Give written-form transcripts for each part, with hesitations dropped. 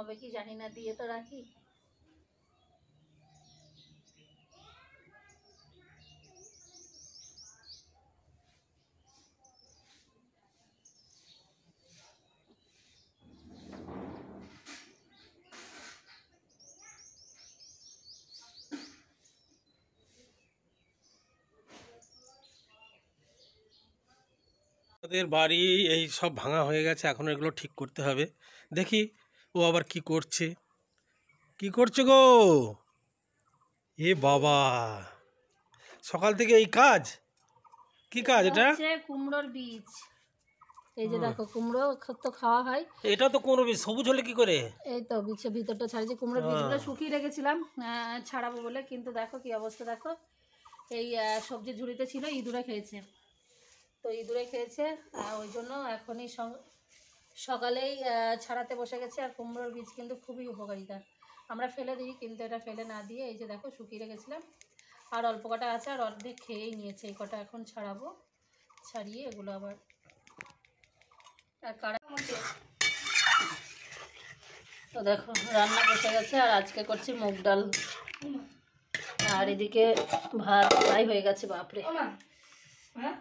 হবে কি জানি না, দিয়ে তো রাখি। আমাদের বাড়ি এই সব ভাঙা হয়ে গেছে, এখন এগুলো ঠিক করতে হবে। দেখি ও আবার কি করছে। কি করছে গো? এ বাবা, সকাল থেকে এই কাজ? কি কাজ এটা? কুমড়োর বীজ। এই যে দেখো, কুমড়ো তো খাওয়া হয়। এটা তো কোনো সবুজ হলে কি করে? এই তো বিছে ভিতরটা ছাড়িয়েছি, কুমড়োর বীজগুলো শুকিয়ে রেখেছিলাম ছাড়াবো বলে, কিন্তু দেখো কি অবস্থা। দেখো এই সবজির ঝুড়িতে ছিল, ইঁদুরে খেয়েছে। তো ইঁদুরে খেয়েছে, ওই জন্য এখনই সকালেই ছাড়াতে বসে গেছে। আর কুমড়োর বীজ কিন্তু খুবই উপকারিতা, আমরা ফেলে দিই, কিন্তু এটা ফেলে না দিয়ে এই যে দেখো শুকিয়ে রেখেছিলাম। আর অল্প কটা আছে, আর অর্ধেক খেয়েই নিয়েছে। এই কটা এখন ছাড়াবো, ছাড়িয়ে এগুলো আবার তো দেখো রান্না বসে গেছে। আর আজকে করছি মুগ ডাল, আর এদিকে ভাত ফ্রাই হয়ে গেছে। বাপরে, হ্যাঁ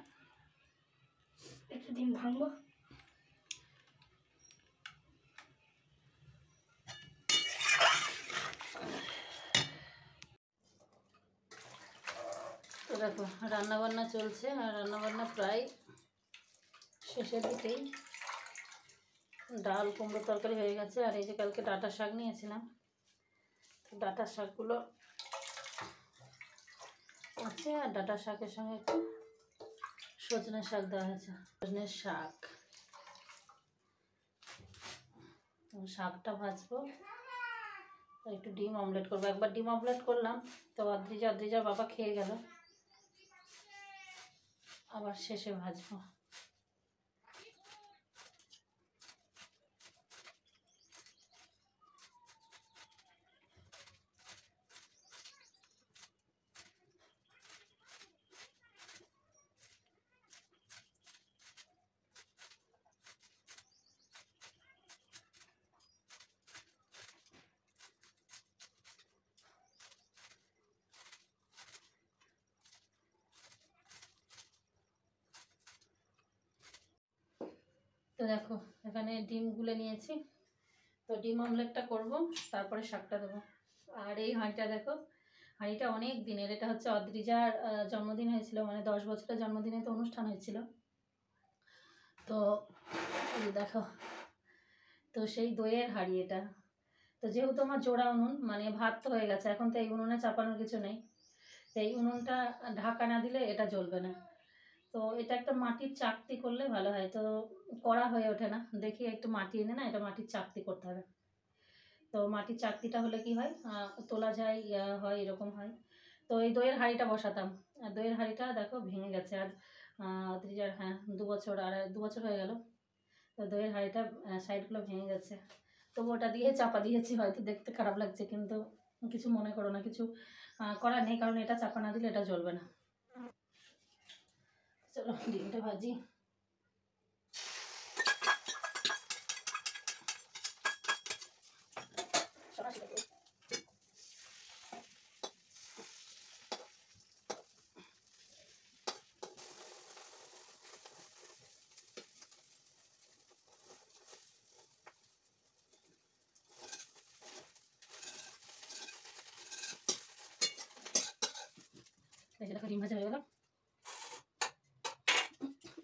একটু ডিম ভাঙবো। তো দেখো রান্নাবান্না চলছে, আর রান্নাবান্না প্রায় শেষের দিকেই। ডাল কুমড়ো তরকারি হয়ে গেছে। আর এই যে কালকে ডাঁটা শাক নিয়েছিলাম, তো ডাঁটা শাকগুলো আছে। আর ডাঁটা শাকের সঙ্গে একটু সজনে শাক দেওয়া হয়েছে, সজনে শাক। শাকটা ভাজবো, একটু ডিম অমলেট করবো। একবার ডিম অমলেট করলাম, তো অদ্রিজার বাবা খেয়ে গেল। আবার শেষে ভাজবো। তো দেখো এখানে ডিম গুলে নিয়েছি, তো ডিম অমলেটটা করব, তারপরে শাকটা দেবো। আর এই হাঁড়িটা দেখো, হাঁড়িটা অনেক দিনের। এটা হচ্ছে অদ্রিজার জন্মদিন হয়েছিল, মানে 10 বছরের জন্মদিনে তো অনুষ্ঠান হয়েছিল। তো এই দেখো, তো সেই দইয়ের হাঁড়ি এটা। তো যেহেতু আমার জোড়া উনুন, মানে ভাত তো হয়ে গেছে, এখন তো এই উনুনে চাপানোর কিছু নেই, তো এই উনুনটা ঢাকা না দিলে এটা জ্বলবে না। তো এটা একটা মাটির চাকতি করলে ভালো হয়, তো করা হয়ে ওঠে না। দেখি একটু মাটি এনে না, এটা মাটির চাকতি করতে হবে। তো মাটির চাকতিটা হলে কি হয়, তোলা যায়, হয়, এরকম হয়। তো এই দইয়ের হাঁড়িটা বসাতাম, আর দইয়ের হাঁড়িটা দেখো ভেঙে গেছে। আর অদ্রিজার, হ্যাঁ 2 বছর, আর 2 বছর হয়ে গেল। তো দইয়ের হাঁড়িটা সাইডগুলো ভেঙে গেছে, তবু ওটা দিয়ে চাপা দিয়েছি। হয়তো দেখতে খারাপ লাগছে, কিন্তু কিছু মনে করো না, কিছু করার নেই, কারণ এটা চাপা না দিলে এটা জ্বলবে না। চলো ডিমটা ভাজি। দেখো ডিম ভাজা হয়ে গেল,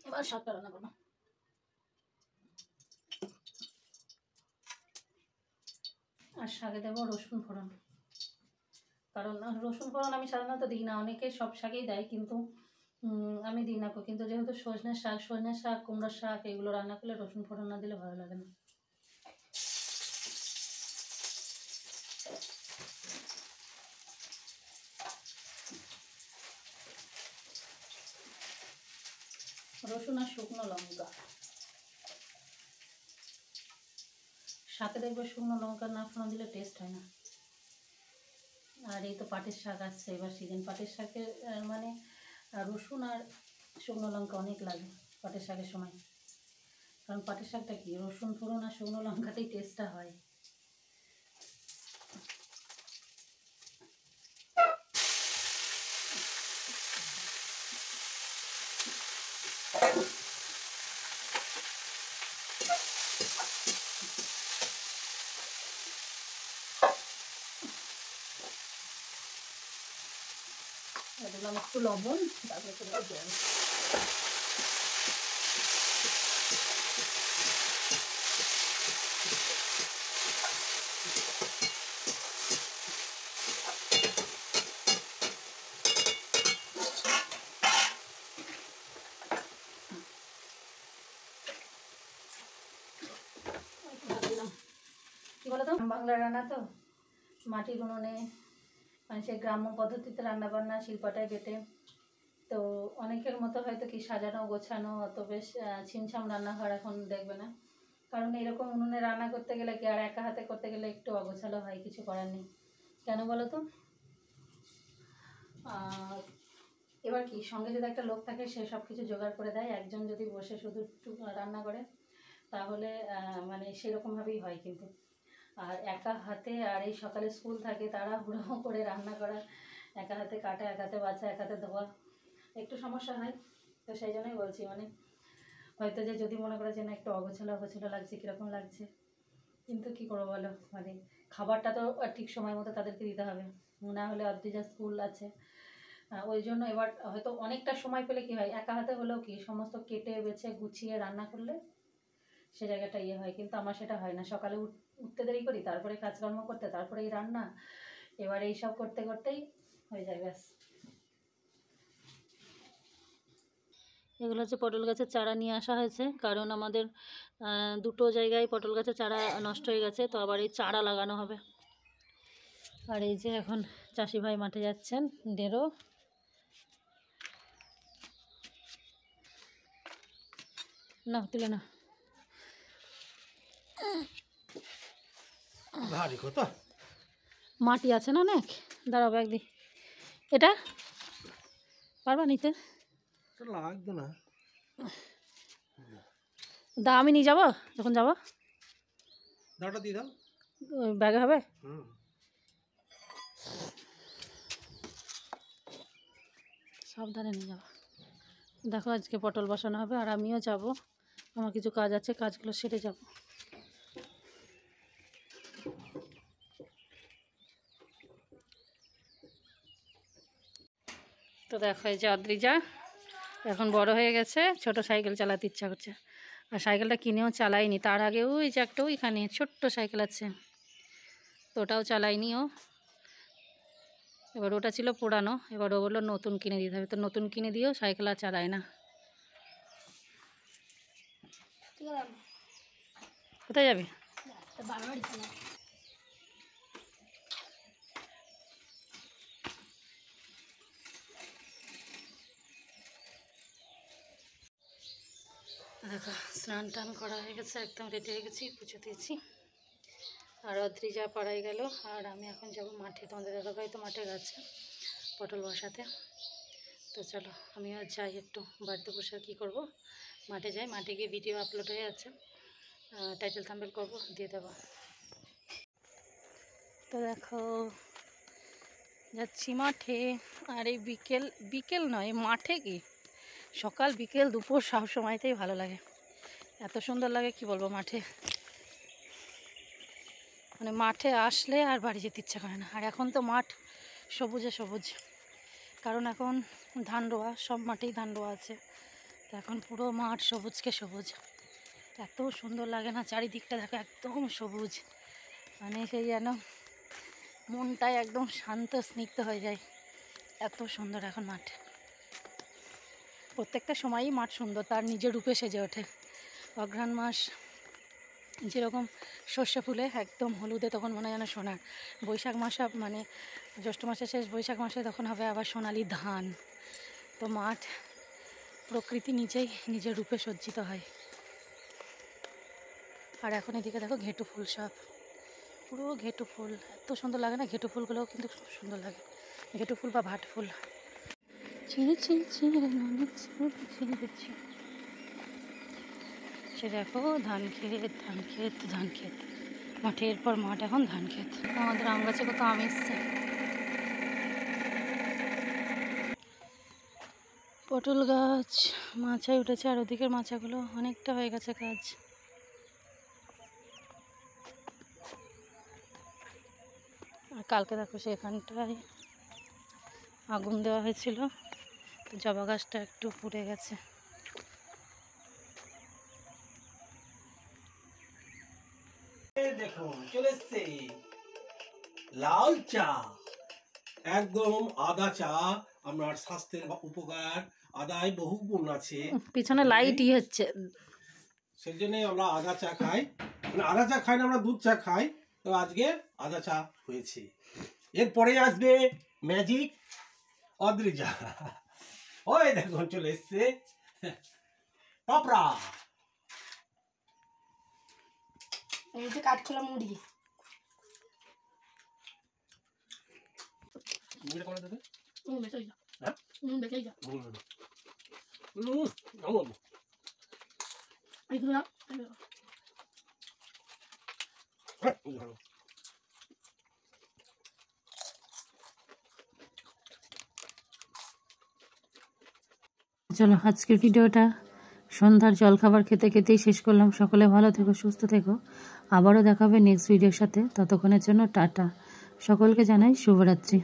এবার শাকটা রান্না করবো। আর শাকে দেবো রসুন ফোড়ন, কারণ রসুন ফোড়ন আমি সাধারণত দিই না, অনেকে সব শাকেই দেয়, কিন্তু আমি দিই না। কিন্তু যেহেতু সজনে শাক কুমড়োর শাক এগুলো রান্না করলে রসুন ফোড়ন না দিলে ভালো লাগে না। রসুন আর শুকনো লঙ্কা, শাকে দেখবে শুকনো লঙ্কা না ফোড়ন দিলে টেস্ট হয় না। আর এই তো পাটের শাক আসছে, এবার সিজন। পাটের শাকের মানে রসুন আর শুকনো লঙ্কা অনেক লাগে পাটের শাকের সময়, কারণ পাটের শাকটা কি রসুন ফোড়ন আর শুকনো লঙ্কাতেই টেস্টটা হয়। দিলাম একটু লবণ, তারপরে চলে জল। কি বলতো, বাংলার রান্না তো মাটির উনুনে, মানে সেই গ্রাম্য পদ্ধতিতে রান্নাবান্না শিলপাটায় বেটে, তো অনেকের মতো হয়তো কি সাজানো গোছানো অত বেশ ছিমছাম রান্নাঘর এখন দেখবে না, কারণ এরকম উনুনে রান্না করতে গেলে কি আর একা হাতে করতে গেলে একটু অগোছালো হয়, কিছু করার নেই। কেন বলো তো, এবার কি সঙ্গে যদি একটা লোক থাকে সে সব কিছু জোগাড় করে দেয়, একজন যদি বসে শুধু রান্না করে তাহলে মানে সেরকমভাবেই হয় কিন্তু। আর একা হাতে, আর এই সকালে স্কুল থাকে, তারা হুড়ো করে রান্না করা, একা হাতে কাটা, এক হাতে বাছা, এক হাতে ধোয়া, একটু সমস্যা হয়। তো সেই জন্যই বলছি, মানে হয়তো যে যদি মনে করে যে না একটু অগোছালো অগোছালো লাগছে, কীরকম লাগছে, কিন্তু কী করবো বলো, মানে খাবারটা তো ঠিক সময় মতো তাদেরকে দিতে হবে, না হলে অদ্রিজা স্কুল আছে, ওই জন্য এবার হয়তো অনেকটা সময় পেলে কি হয়, একা হাতে হলেও কি সমস্ত কেটে বেছে গুছিয়ে রান্না করলে সে জায়গাটা ইয়ে হয়, কিন্তু আমার সেটা হয় না। সকালে উঠতে দেরি করি, তারপরে কাজকর্ম করতে, তারপরে এই রান্না, এবার এইসব করতে করতেই হয়ে যায় ব্যাস। এগুলো হচ্ছে পটল গাছের চারা নিয়ে আসা হয়েছে, কারণ আমাদের দুটো জায়গায় পটল গাছের চারা নষ্ট হয়ে গেছে, তো আবার এই চারা লাগানো হবে। আর এই যে এখন চাষি ভাই মাঠে যাচ্ছেন, ডেরো না তুলে না, ভারী কত মাটি আছে না অনেক, দাঁড়াও ব্যাগ দি, এটা পারবা নিতে, লাগবে না, আমি নিয়ে যাবো যখন যাবো, দাঁড়া দিয়ে দাও, ব্যাগে হবে। সাবধানে নিয়ে যাবো। দেখো আজকে পটল বসানো হবে, আর আমিও যাব, আমার কিছু কাজ আছে, কাজগুলো সেরে যাব। তো দেখো এই যে অদ্রিজা এখন বড় হয়ে গেছে, ছোট সাইকেল চালাতে ইচ্ছা করছে, আর সাইকেলটা কিনেও চালাইনি, তার আগে ওই যে একটা ওইখানে ছোট্ট সাইকেল আছে, তো ওটাও চালাইনি ও, এবার ওটা ছিল পুরানো, এবার ও বললো নতুন কিনে দিতে হবে, তো নতুন কিনে দিয়েও সাইকেল আর চালায় না। কোথায় যাবি? দেখো স্নান টান করা হয়ে গেছে, একদম রেডি হয়ে গেছি, পুজো দিয়েছি, আর অদ্রিজা পাড়ায় গেল, আর আমি এখন যাব মাঠে, তোমাদের দাদাভাই তো মাঠে গেছে পটল বসাতে। তো চলো আমিও যাই, একটু বাড়িতে বসে আর কী করবো, মাঠে যাই, মাঠে গিয়ে ভিডিও আপলোড হয়ে আছে, টাইটেল থাম্বনেল করবো, দিয়ে দেবো। তো দেখো যাচ্ছি মাঠে, আর এই বিকেল বিকেল নয়, মাঠে কি সকাল বিকেল দুপুর সব সময়তেই ভালো লাগে, এত সুন্দর লাগে কি বলবো মাঠে, মানে মাঠে আসলে আর বাড়ি যেতে ইচ্ছা করে না। আর এখন তো মাঠ সবুজে সবুজ, কারণ এখন ধান রোয়া, সব মাঠেই ধান রোয়া আছে, তো এখন পুরো মাঠ সবুজকে সবুজ, এত সুন্দর লাগে না, চারিদিকটা দেখো একদম সবুজ, মানে সেই যেন মনটাই একদম শান্ত স্নিগ্ধ হয়ে যায়, এত সুন্দর এখন মাঠ। প্রত্যেকটা সময়ই মাঠ সুন্দর, তার নিজের রূপে সেজে ওঠে। অঘ্রাণ মাস যেরকম সর্ষে ফুলে একদম হলুদে, তখন মনে হয় যেন সোনার, বৈশাখ মাসে মানে জ্যৈষ্ঠ মাসে শেষ, বৈশাখ মাসে তখন হবে আবার সোনালি ধান, তো মাঠ প্রকৃতি নিজেই নিজের রূপে সজ্জিত হয়। আর এখন এদিকে দেখো ঘেটু ফুল, সব পুরো ঘেটু ফুল, এত সুন্দর লাগে না, ঘেটু ফুলগুলোও কিন্তু খুব সুন্দর লাগে, ঘেটু ফুল বা ভাট ফুল। সে দেখো ধান ক্ষেত ধান ক্ষেত ধান ক্ষেত, মাঠের পর মাঠ, এখন ধান ক্ষেত। আমাদের আম গাছে কত আম এসছে, পটল গাছ মাচায় উঠেছে, আর ওদিকের মাচাগুলো অনেকটা হয়ে গেছে কাজ। আর কালকে দেখো সেখানটায় আগুন দেওয়া হয়েছিল, জবা গাছটা একটু পুড়ে গেছে। দেখুন চলে এসছে লাল চা, একদম আদা চা। আপনার স্বাস্থ্যের উপকার, আদায় বহু গুণ আছে। পিছনে লাইটই হচ্ছে, সেই জন্য আমরা আদা চা খাই। মানে আদা চা খাই না, আমরা দুধ চা খাই। তো আজকে আদা চা হয়েছে। এরপরে আসবে ম্যাজিক অদ্রিজা। ওই দেখুন চলে এসছে পাপড়া। এই যে কাঠখোলা মুরগি। চলো আজকের ভিডিওটা সন্ধ্যার জলখাবার খেতে খেতেই শেষ করলাম। সকলে ভালো থেকো, সুস্থ থেকো। আবারও দেখাবে নেক্সট ভিডিওর সাথে। ততক্ষণের জন্য টাটা। সকলকে জানাই শুভরাত্রি।